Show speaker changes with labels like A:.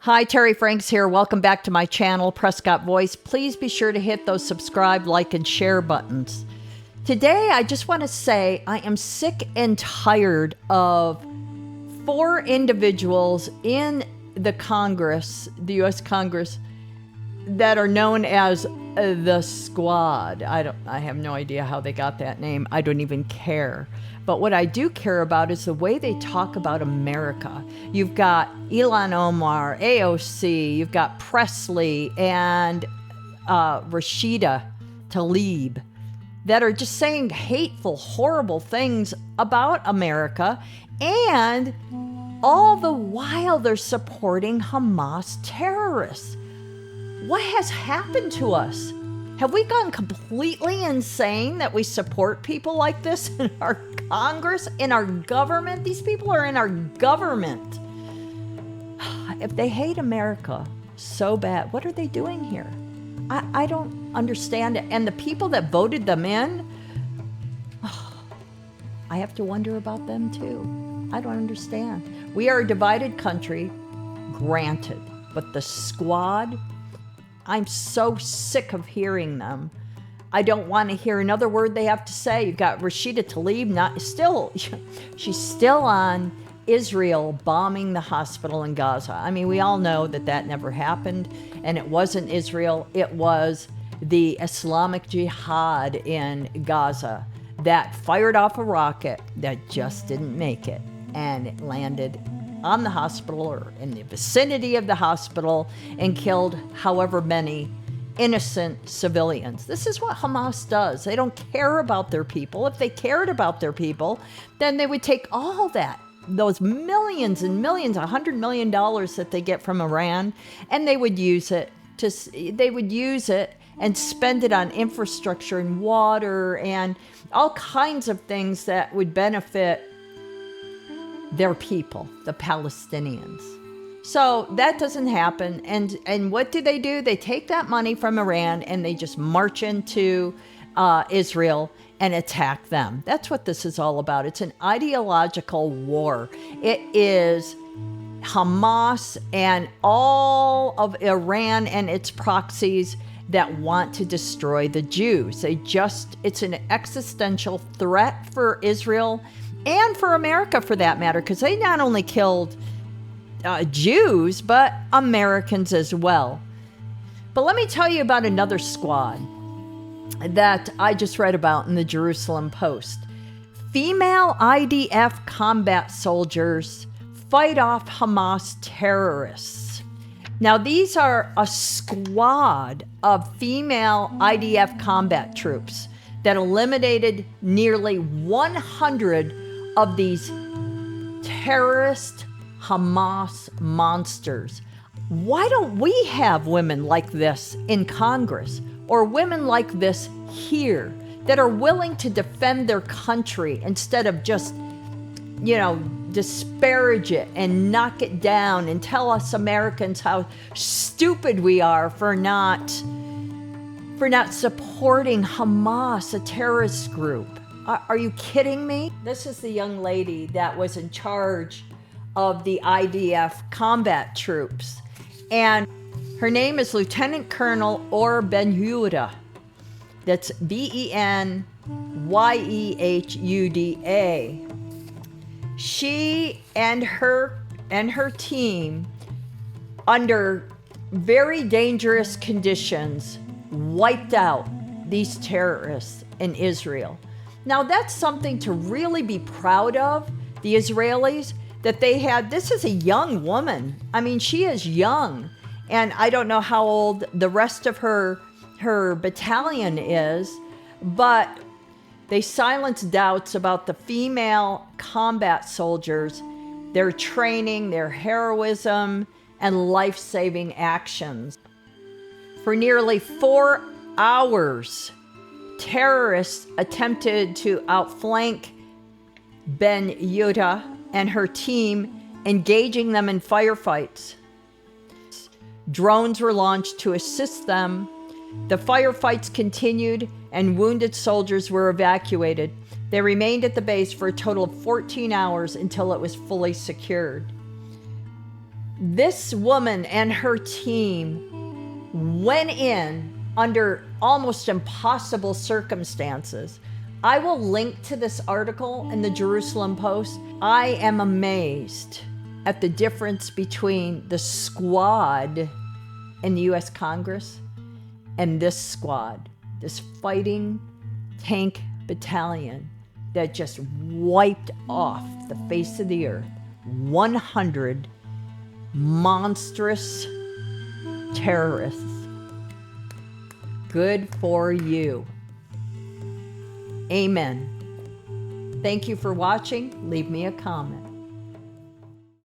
A: Hi, Terry Franks here. Welcome back to my channel, Prescott Voice. Please be sure to hit those subscribe, like, and share buttons. Today, I just want to say I am sick and tired of 4 individuals in the Congress, the U.S. Congress, that are known as the Squad. I have no idea how they got that name. I don't even care. But what I do care about is the way they talk about America. You've got Ilhan Omar, AOC, you've got Presley, and Rashida Tlaib that are just saying hateful, horrible things about America, and all the while they're supporting Hamas terrorists. What has happened to us? Have we gone completely insane that we support people like this in our Congress, in our government? These people are in our government. If they hate America so bad, what are they doing here? I don't understand it. And the people that voted them in, I have to wonder about them too. I don't understand. We are a divided country, granted, but the Squad, I'm so sick of hearing them. I don't want to hear another word they have to say. You've got Rashida Tlaib, she's still on Israel bombing the hospital in Gaza. I mean, we all know that that never happened, and it wasn't Israel. It was the Islamic Jihad in Gaza that fired off a rocket that just didn't make it, and it landed on the hospital or in the vicinity of the hospital and killed however many innocent civilians. This is what Hamas does. They don't care about their people. If they cared about their people, then they would take all that, those millions and millions, $100 million that they get from Iran, and they would use it and spend it on infrastructure and water and all kinds of things that would benefit their people, the Palestinians. So that doesn't happen. And what do? They take that money from Iran and they just march into Israel and attack them. That's what this is all about. It's an ideological war. It is Hamas and all of Iran and its proxies that want to destroy the Jews. It's an existential threat for Israel and for America, for that matter, because they not only killed Jews, but Americans as well. But let me tell you about another squad that I just read about in the Jerusalem Post. Female IDF combat soldiers fight off Hamas terrorists. Now, these are a squad of female IDF combat troops that eliminated nearly 100 of these terrorist Hamas monsters. Why don't we have women like this in Congress, or women like this here that are willing to defend their country instead of just, disparage it and knock it down and tell us Americans how stupid we are for not supporting Hamas, a terrorist group? Are you kidding me? This is the young lady that was in charge of the IDF combat troops. And her name is Lieutenant Colonel Or Ben Yehuda. That's Benyehuda. She and her team, under very dangerous conditions, wiped out these terrorists in Israel. Now, that's something to really be proud of, the Israelis, that they had. This is a young woman. I mean, she is young. And I don't know how old the rest of her battalion is, but they silenced doubts about the female combat soldiers, their training, their heroism, and life-saving actions. For nearly 4 hours, terrorists attempted to outflank Benyehuda and her team, engaging them in firefights. Drones were launched to assist them. The firefights continued and wounded soldiers were evacuated. They remained at the base for a total of 14 hours until it was fully secured. This woman and her team went in under almost impossible circumstances. I will link to this article in the Jerusalem Post. I am amazed at the difference between the squad in the U.S. Congress and this squad, this fighting tank battalion that just wiped off the face of the earth 100 monstrous terrorists. Good for you. Amen. Thank you for watching. Leave me a comment.